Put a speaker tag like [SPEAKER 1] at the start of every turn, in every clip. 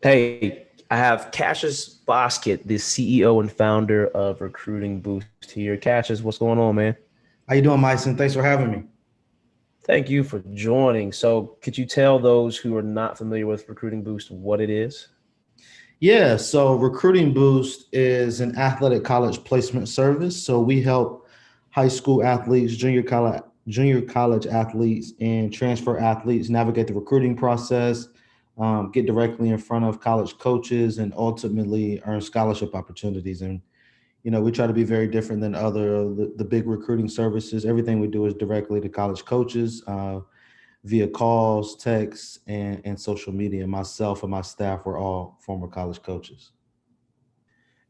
[SPEAKER 1] Hey, I have Cassius Bosket, the CEO and founder of Recruiting Boost here. Cassius, what's going on, man?
[SPEAKER 2] How you doing, Myson? Thanks for having me.
[SPEAKER 1] Thank you for joining. So, could you tell those who are not familiar with Recruiting Boost what it is?
[SPEAKER 2] Yeah, so Recruiting Boost is an athletic college placement service. So we help high school athletes, junior college athletes, and transfer athletes navigate the recruiting process, get directly in front of college coaches, and ultimately earn scholarship opportunities. And we try to be very different than the big recruiting services. Everything we do is directly to college coaches. Via calls, texts, and social media. Myself and my staff were all former college coaches.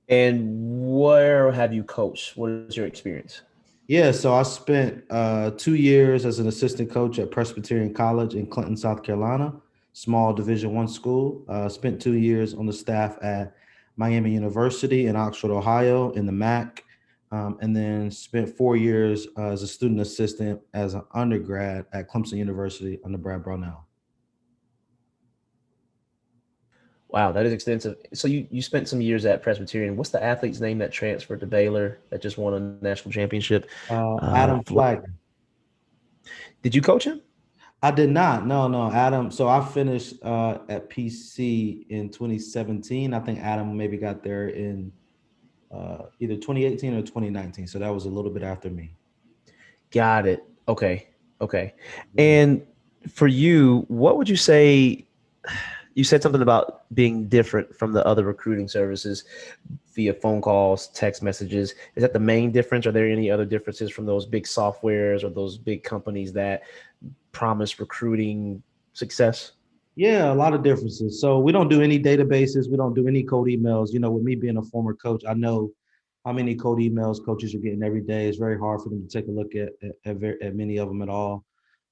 [SPEAKER 1] And where have you coached? What is your experience?
[SPEAKER 2] Yeah, so I spent 2 years as an assistant coach at Presbyterian College in Clinton, South Carolina, small Division I school. Spent 2 years on the staff at Miami University in Oxford, Ohio, in the MAC, and then spent 4 years as a student assistant as an undergrad at Clemson University under Brad Brownell.
[SPEAKER 1] Wow, that is extensive. So, you spent some years at Presbyterian. What's the athlete's name that transferred to Baylor that just won a national championship?
[SPEAKER 2] Adam
[SPEAKER 1] Flo-
[SPEAKER 2] Flagler.
[SPEAKER 1] Did you coach him?
[SPEAKER 2] I did not. No, no, Adam. So I finished at PC in 2017. I think Adam maybe got there in either 2018 or 2019. So that was a little bit after me.
[SPEAKER 1] Got it. Okay. Okay.
[SPEAKER 2] Yeah.
[SPEAKER 1] And for you, what would you say? You said something about being different from the other recruiting services via phone calls, text messages. Is that the main difference? Are there any other differences from those big softwares or those big companies that promise recruiting success?
[SPEAKER 2] Yeah, a lot of differences. So we don't do any databases. We don't do any cold emails. With me being a former coach, I know how many cold emails coaches are getting every day. It's very hard for them to take a look at many of them at all.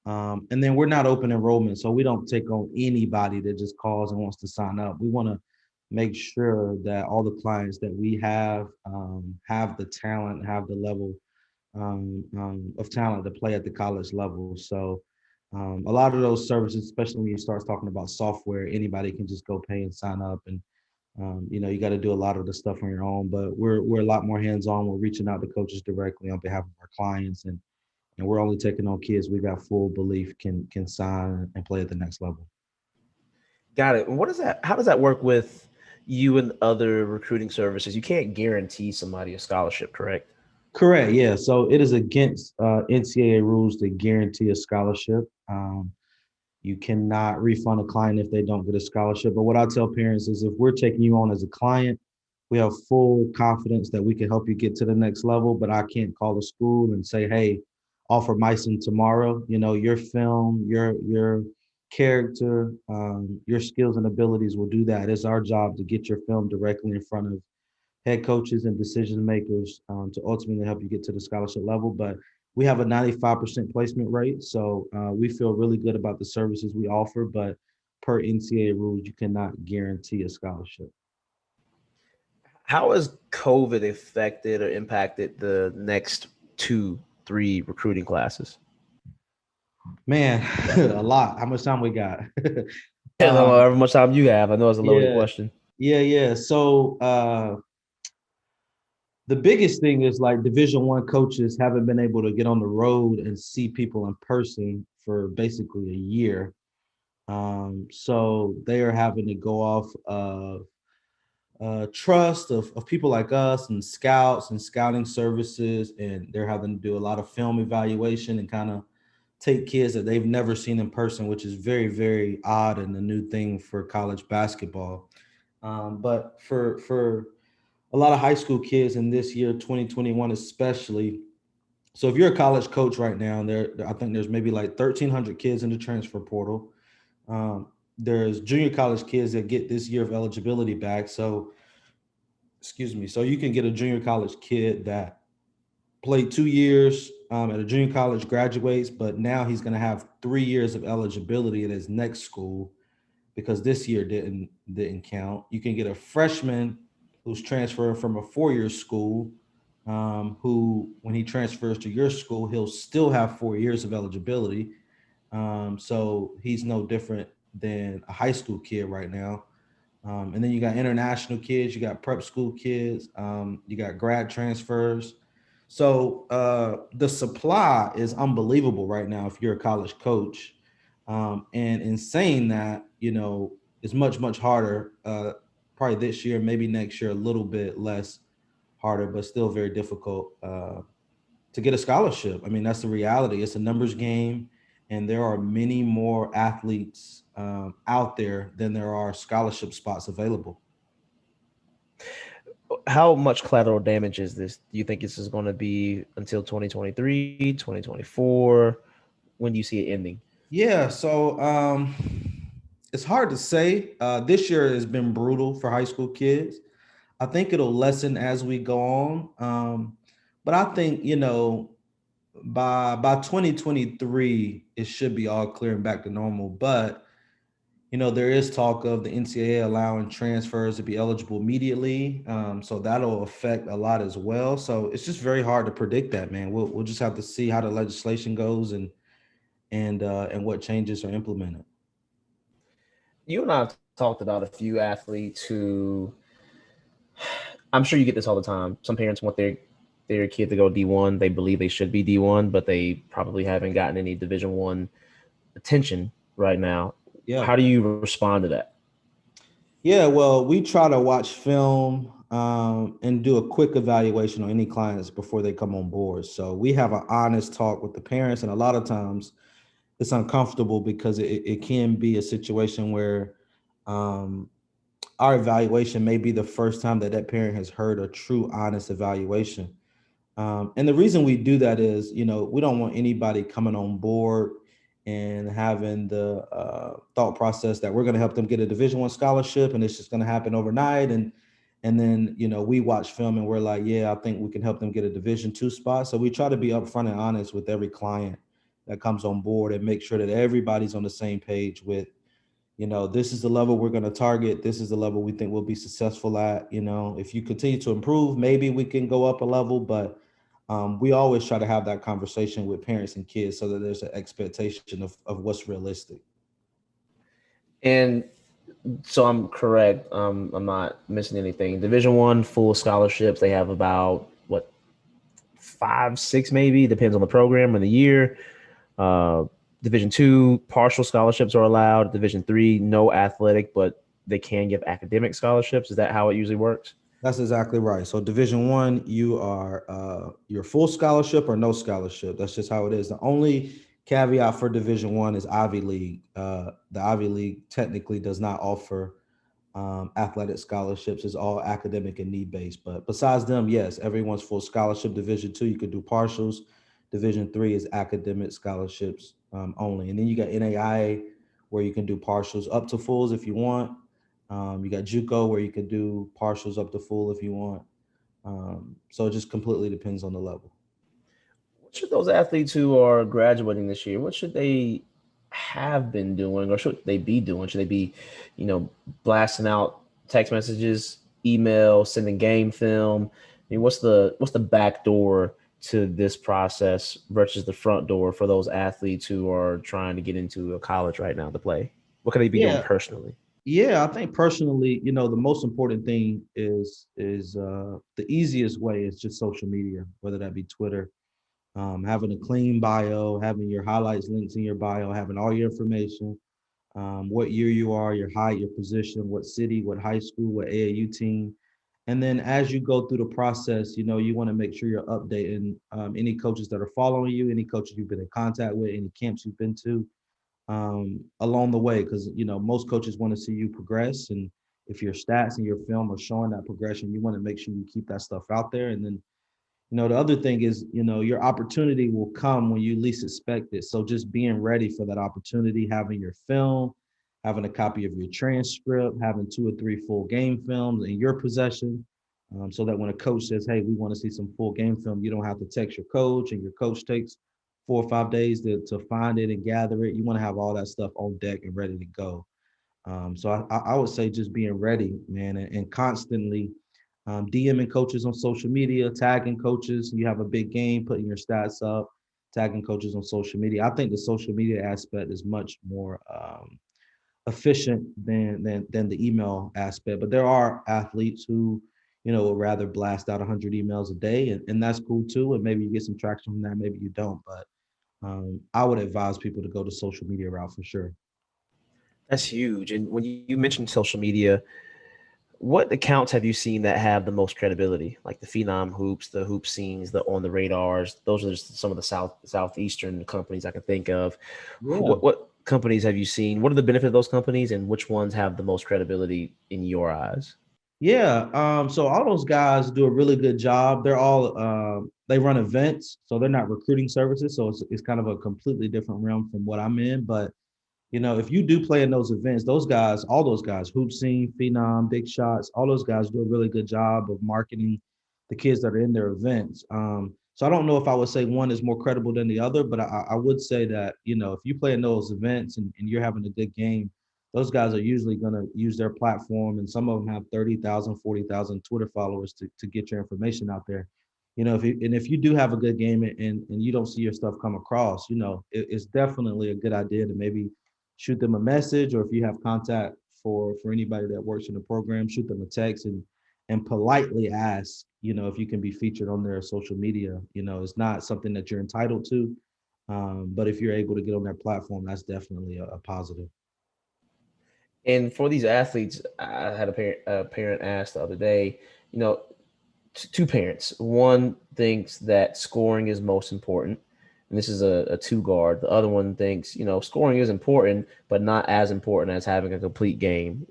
[SPEAKER 2] And then we're not open enrollment, so we don't take on anybody that just calls and wants to sign up. We want to make sure that all the clients that we have the talent, have the level of talent to play at the college level. So a lot of those services, especially when you start talking about software, anybody can just go pay and sign up, and you got to do a lot of the stuff on your own. But we're a lot more hands on. We're reaching out to coaches directly on behalf of our clients, and we're only taking on kids we got full belief can sign and play at the next level.
[SPEAKER 1] Got it. And what is that? How does that work with you and other recruiting services? You can't guarantee somebody a scholarship, correct?
[SPEAKER 2] Correct. Yeah. So it is against NCAA rules to guarantee a scholarship. You cannot refund a client if they don't get a scholarship. But what I tell parents is if we're taking you on as a client, we have full confidence that we can help you get to the next level. But I can't call a school and say, hey, offer Myson tomorrow. Your film, your character, your skills and abilities will do that. It's our job to get your film directly in front of head coaches and decision makers to ultimately help you get to the scholarship level. But we have a 95% placement rate. So we feel really good about the services we offer. But per NCAA rules, you cannot guarantee a scholarship.
[SPEAKER 1] How has COVID affected or impacted the next two, three recruiting classes?
[SPEAKER 2] Man, a lot. How much time we got?
[SPEAKER 1] However much time you have, I know it's a loaded
[SPEAKER 2] Yeah,
[SPEAKER 1] question.
[SPEAKER 2] yeah. So the biggest thing is like Division I coaches haven't been able to get on the road and see people in person for basically a year. So they are having to go off of trust of people like us and scouts and scouting services, and they're having to do a lot of film evaluation and kind of take kids that they've never seen in person, which is very, very odd and a new thing for college basketball. But for a lot of high school kids in this year, 2021 especially. So if you're a college coach right now, I think there's maybe like 1,300 kids in the transfer portal. There's junior college kids that get this year of eligibility back. So, excuse me. So you can get a junior college kid that played 2 years at a junior college, graduates, but now he's going to have 3 years of eligibility at his next school because this year didn't count. You can get a freshman who's transferring from a 4 year school, who when he transfers to your school, he'll still have 4 years of eligibility. So he's no different than a high school kid right now. And then you got international kids, you got prep school kids, you got grad transfers. So the supply is unbelievable right now if you're a college coach. And in saying that, it's much, much harder, probably this year, maybe next year, a little bit less harder, but still very difficult to get a scholarship. I mean, that's the reality. It's a numbers game, and there are many more athletes out there than there are scholarship spots available.
[SPEAKER 1] How much collateral damage is this? Do you think this is going to be until 2023, 2024? When do you see it ending?
[SPEAKER 2] Yeah, so it's hard to say. This year has been brutal for high school kids. I think it'll lessen as we go on. But I think, by 2023, it should be all clear and back to normal. But there is talk of the NCAA allowing transfers to be eligible immediately. So that'll affect a lot as well. So it's just very hard to predict that, man. We'll just have to see how the legislation goes and what changes are implemented.
[SPEAKER 1] You and I have talked about a few athletes who I'm sure you get this all the time. Some parents want their kid to go D1. They believe they should be D1, but they probably haven't gotten any Division 1 attention right now.
[SPEAKER 2] Yeah.
[SPEAKER 1] How do you respond to that?
[SPEAKER 2] Yeah, well, we try to watch film and do a quick evaluation on any clients before they come on board. So we have an honest talk with the parents, and a lot of times it's uncomfortable because it can be a situation where um, our evaluation may be the first time that that parent has heard a true, honest evaluation. And the reason we do that is, we don't want anybody coming on board and having the thought process that we're going to help them get a Division 1 scholarship and it's just going to happen overnight. And then, we watch film and we're like, yeah, I think we can help them get a Division 2 spot. So we try to be upfront and honest with every client that comes on board and make sure that everybody's on the same page with, this is the level we're going to target. This is the level we think we'll be successful at. If you continue to improve, maybe we can go up a level, but we always try to have that conversation with parents and kids so that there's an expectation of what's realistic.
[SPEAKER 1] And so I'm correct. I'm not missing anything. Division 1 full scholarships. They have about what 5, 6 maybe depends on the program and the year. Uh, Division 2 partial scholarships are allowed. Division 3 no athletic, but they can give academic scholarships. Is that how it usually works?
[SPEAKER 2] That's exactly right. So Division 1, you are your full scholarship or no scholarship. That's just how it is. The only caveat for Division 1 is Ivy League. The Ivy League technically does not offer athletic scholarships. Is all academic and need based. But besides them, yes, everyone's full scholarship. Division 2, you could do partials. Division 3 is academic scholarships only. And then you got NAIA where you can do partials up to fulls if you want. You got JUCO where you can do partials up to full if you want. So it just completely depends on the level.
[SPEAKER 1] What should those athletes who are graduating this year? What should they have been doing, or should they be doing? Should they be, you know, blasting out text messages, email, sending game film? I mean, what's the back door to this process versus the front door for those athletes who are trying to get into a college right now to play? What can they be doing
[SPEAKER 2] Yeah,
[SPEAKER 1] personally?
[SPEAKER 2] yeah. I think personally, the most important thing is the easiest way is just social media, whether that be Twitter, having a clean bio, having your highlights links in your bio, having all your information, what year you are, your height, your position, what city, what high school, what AAU team. And then as you go through the process, you want to make sure you're updating any coaches that are following you, any coaches you've been in contact with, any camps you've been to along the way, because most coaches want to see you progress, and if your stats and your film are showing that progression, you want to make sure you keep that stuff out there. And then the other thing is, your opportunity will come when you least expect it. So just being ready for that opportunity, having your film, having a copy of your transcript, having 2 or 3 full game films in your possession, so that when a coach says, "Hey, we want to see some full game film," you don't have to text your coach, and your coach takes 4 or 5 days to find it and gather it. You want to have all that stuff on deck and ready to go. So I would say just being ready, man, and constantly DMing coaches on social media, tagging coaches. You have a big game, putting your stats up, tagging coaches on social media. I think the social media aspect is much more efficient than the email aspect. But there are athletes who, would rather blast out 100 emails a day, and that's cool too. And maybe you get some traction from that, maybe you don't. But I would advise people to go the social media route for sure.
[SPEAKER 1] That's huge. And when you mentioned social media, what accounts have you seen that have the most credibility? Like the Phenom Hoops, the Hoop Scenes, the On the Radars. Those are just some of the southeastern companies I can think of.
[SPEAKER 2] Yeah.
[SPEAKER 1] What companies have you seen? What are the benefits of those companies, and which ones have the most credibility in your eyes?
[SPEAKER 2] Yeah. So all those guys do a really good job. They're all they run events, so they're not recruiting services. So it's kind of a completely different realm from what I'm in. But if you do play in those events, those guys, all those guys, Hoop Scene, Phenom, Big Shots, all those guys do a really good job of marketing the kids that are in their events. So I don't know if I would say one is more credible than the other, but I would say that, if you play in those events and you're having a good game, those guys are usually going to use their platform. And some of them have 30,000, 40,000 Twitter followers to get your information out there. If you do have a good game and you don't see your stuff come across, it's definitely a good idea to maybe shoot them a message, or if you have contact for anybody that works in the program, shoot them a text and politely ask, if you can be featured on their social media. It's not something that you're entitled to, but if you're able to get on their platform, that's definitely a positive.
[SPEAKER 1] And for these athletes, I had a parent ask the other day, you know, two parents. One thinks that scoring is most important, and this is a two guard. The other one thinks, scoring is important, but not as important as having a complete game,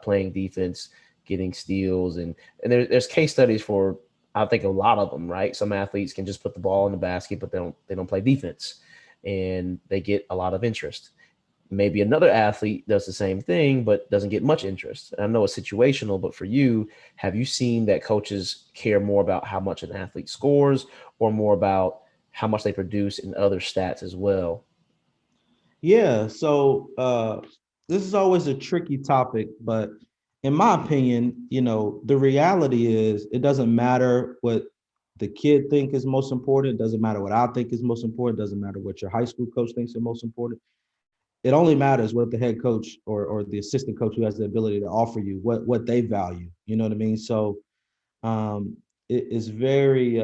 [SPEAKER 1] playing defense, getting steals, and there's case studies for, I think, a lot of them. Right, some athletes can just put the ball in the basket, but they don't play defense, and they get a lot of interest. Maybe another athlete does the same thing but doesn't get much interest. And I know it's situational, but for you, have you seen that coaches care more about how much an athlete scores or more about how much they produce in other stats as well?
[SPEAKER 2] Yeah. So this is always a tricky topic, but in my opinion, the reality is it doesn't matter what the kid think is most important. It doesn't matter what I think is most important. It doesn't matter what your high school coach thinks is most important. It only matters what the head coach or the assistant coach who has the ability to offer you what they value. You know what I mean? So um, it is very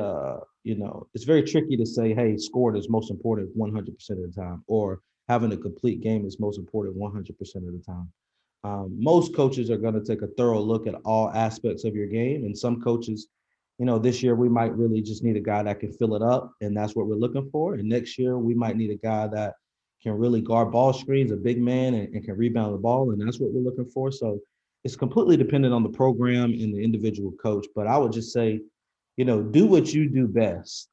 [SPEAKER 2] it's very tricky to say, hey, scoring is most important 100% of the time, or having a complete game is most important 100% of the time. Most coaches are going to take a thorough look at all aspects of your game, and some coaches, this year we might really just need a guy that can fill it up, and that's what we're looking for. And next year we might need a guy that can really guard ball screens, a big man, and can rebound the ball, and that's what we're looking for. So it's completely dependent on the program and the individual coach. But I would just say, do what you do best.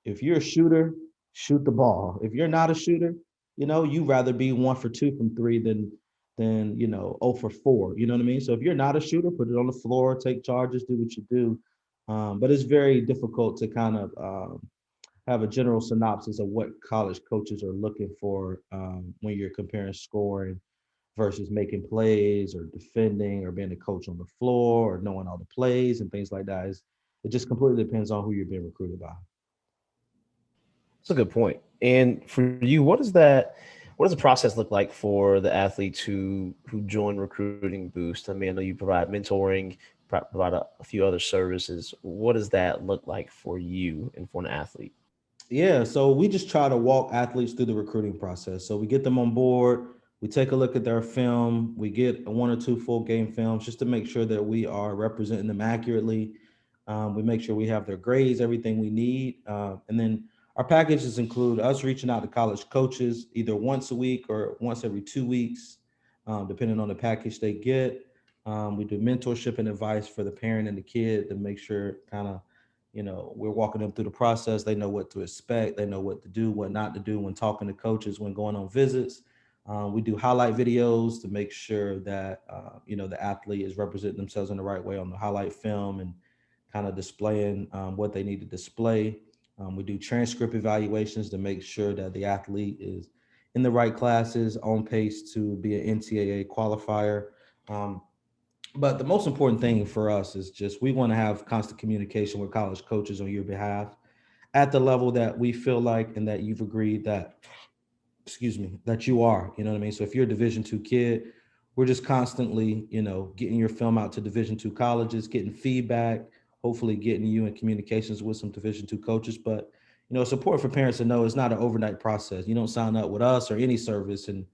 [SPEAKER 2] If you're a shooter, shoot the ball. If you're not a shooter, you rather be 1 for 2 from three than 0 for 4. You know what I mean? So if you're not a shooter, put it on the floor, take charges, do what you do. But it's very difficult to kind of have a general synopsis of what college coaches are looking for when you're comparing scoring versus making plays or defending or being a coach on the floor or knowing all the plays and things like that. It just completely depends on who you're being recruited by.
[SPEAKER 1] That's a good point. And for you, what does the process look like for the athletes who join Recruiting Boost? I mean, I know you provide mentoring, provide a few other services. What does that look like for you and for an athlete?
[SPEAKER 2] Yeah, so we just try to walk athletes through the recruiting process. So we get them on board, we take a look at their film, we get 1 or 2 full game films just to make sure that we are representing them accurately. We make sure we have their grades, everything we need. And then our packages include us reaching out to college coaches either once a week or once every 2 weeks, depending on the package they get. We do mentorship and advice for the parent and the kid to make sure kind of we're walking them through the process. They know what to expect. They know what to do, what not to do when talking to coaches, when going on visits. We do highlight videos to make sure that the athlete is representing themselves in the right way on the highlight film and kind of displaying what they need to display. We do transcript evaluations to make sure that the athlete is in the right classes, on pace to be an NCAA qualifier. Um, but the most important thing for us is just we want to have constant communication with college coaches on your behalf at the level that we feel like and that you've agreed that excuse me, that you are. You know what I mean? So if you're a Division 2 kid, we're just constantly, getting your film out to Division 2 colleges, getting feedback, hopefully getting you in communications with some Division 2 coaches. But it's important for parents to know it's not an overnight process. You don't sign up with us or any service, and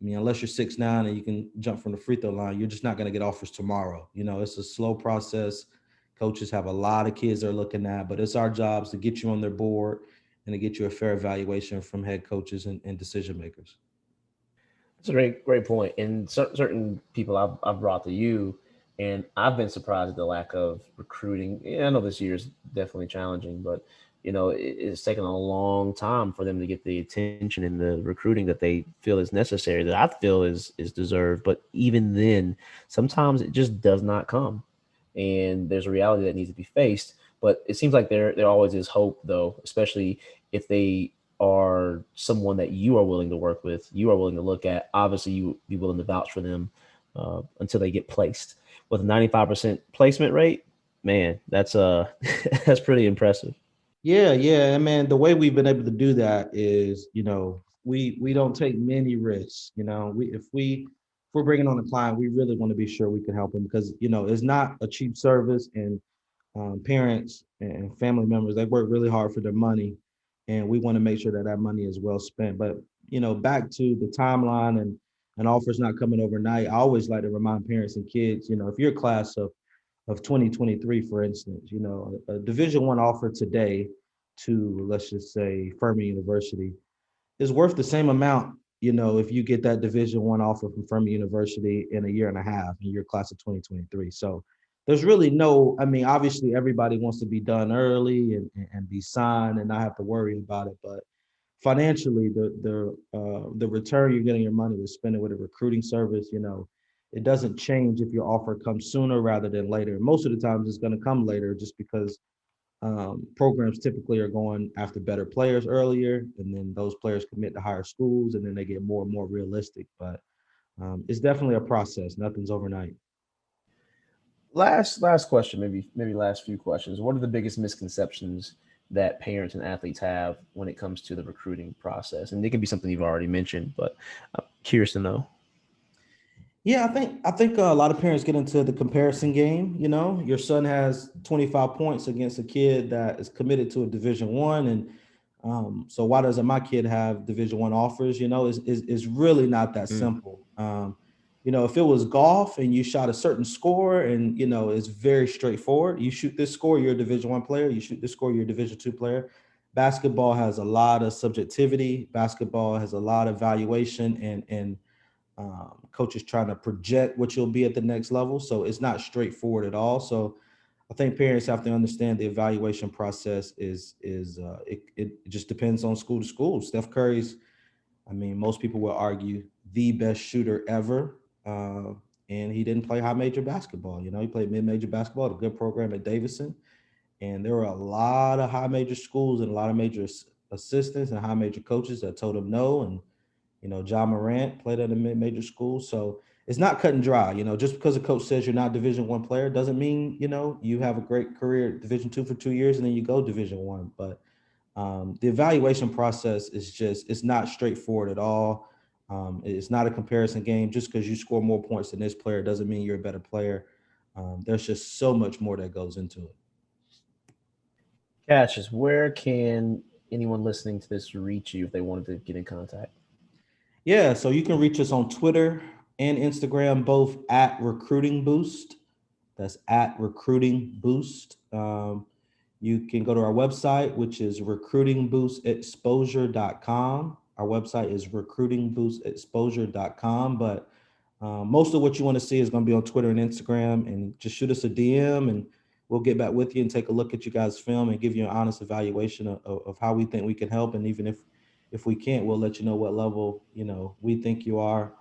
[SPEAKER 2] unless you're 6'9" and you can jump from the free throw line, you're just not going to get offers tomorrow. It's a slow process. Coaches have a lot of kids they're looking at, but it's our jobs to get you on their board and to get you a fair evaluation from head coaches and decision makers.
[SPEAKER 1] It's a great point. And certain people I've brought to you, and I've been surprised at the lack of recruiting. Yeah, I know this year is definitely challenging, but it's taken a long time for them to get the attention and the recruiting that they feel is necessary, that I feel is deserved. But even then, sometimes it just does not come, and there's a reality that needs to be faced. But it seems like there always is hope, though, especially if they are someone that you are willing to work with, you are willing to look at. Obviously, you be willing to vouch for them until they get placed. With a 95% placement rate, man, that's that's pretty impressive.
[SPEAKER 2] Yeah, yeah, and man, the way we've been able to do that is, we don't take many risks. If we're bringing on a client, we really want to be sure we can help them because it's not a cheap service, and parents and family members they work really hard for their money, and we want to make sure that that money is well spent. But back to the timeline and offers not coming overnight. I always like to remind parents and kids, if you're a class of 2023, for instance, a Division 1 offer today to, let's just say, Furman University is worth the same amount, if you get that Division 1 offer from Furman University in a year and a half in your class of 2023. So there's really no, I mean, obviously everybody wants to be done early and be signed and not have to worry about it. But financially, the return you're getting your money is spending with a recruiting service, it doesn't change if your offer comes sooner rather than later. Most of the times it's going to come later just because programs typically are going after better players earlier, and then those players commit to higher schools, and then they get more and more realistic. But it's definitely a process. Nothing's overnight.
[SPEAKER 1] Last question, maybe last few questions. What are the biggest misconceptions that parents and athletes have when it comes to the recruiting process? And it can be something you've already mentioned, but I'm curious to know.
[SPEAKER 2] Yeah, I think a lot of parents get into the comparison game. Your son has 25 points against a kid that is committed to a Division 1, and so why doesn't my kid have Division 1 offers? It's really not that
[SPEAKER 1] Mm.
[SPEAKER 2] simple. If it was golf and you shot a certain score, and it's very straightforward. You shoot this score, you're a Division 1 player. You shoot this score, you're a Division 2 player. Basketball has a lot of subjectivity. Basketball has a lot of valuation and coaches trying to project what you'll be at the next level. So it's not straightforward at all. So I think parents have to understand the evaluation process it just depends on school to school. Steph Curry's, I mean, most people will argue the best shooter ever. And he didn't play high major basketball. He played mid major basketball at a good program at Davidson. And there were a lot of high major schools and a lot of major assistants and high major coaches that told him no. And John Morant played at a mid-major school, so it's not cut and dry. Just because a coach says you're not Division 1 player doesn't mean you have a great career at Division 2 for 2 years and then you go Division 1. But the evaluation process is just it's not straightforward at all. It's not a comparison game. Just because you score more points than this player doesn't mean you're a better player. There's just so much more that goes into it.
[SPEAKER 1] Cassius, where can anyone listening to this reach you if they wanted to get in contact?
[SPEAKER 2] Yeah, so you can reach us on Twitter and Instagram, both at Recruiting Boost. That's at Recruiting Boost. You can go to our website, which is recruitingboostexposure.com. Our website is recruitingboostexposure.com. But most of what you want to see is going to be on Twitter and Instagram. And just shoot us a DM and we'll get back with you and take a look at you guys' film and give you an honest evaluation of how we think we can help. And even if we can't, we'll let you know what level we think you are.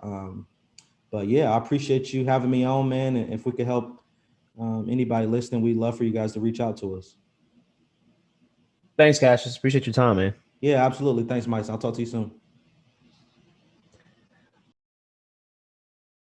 [SPEAKER 2] But yeah, I appreciate you having me on, man. And if we could help anybody listening, we'd love for you guys to reach out to us.
[SPEAKER 1] Thanks, Cassius. Appreciate your time, man.
[SPEAKER 2] Yeah, absolutely. Thanks, Mike. I'll talk to you soon.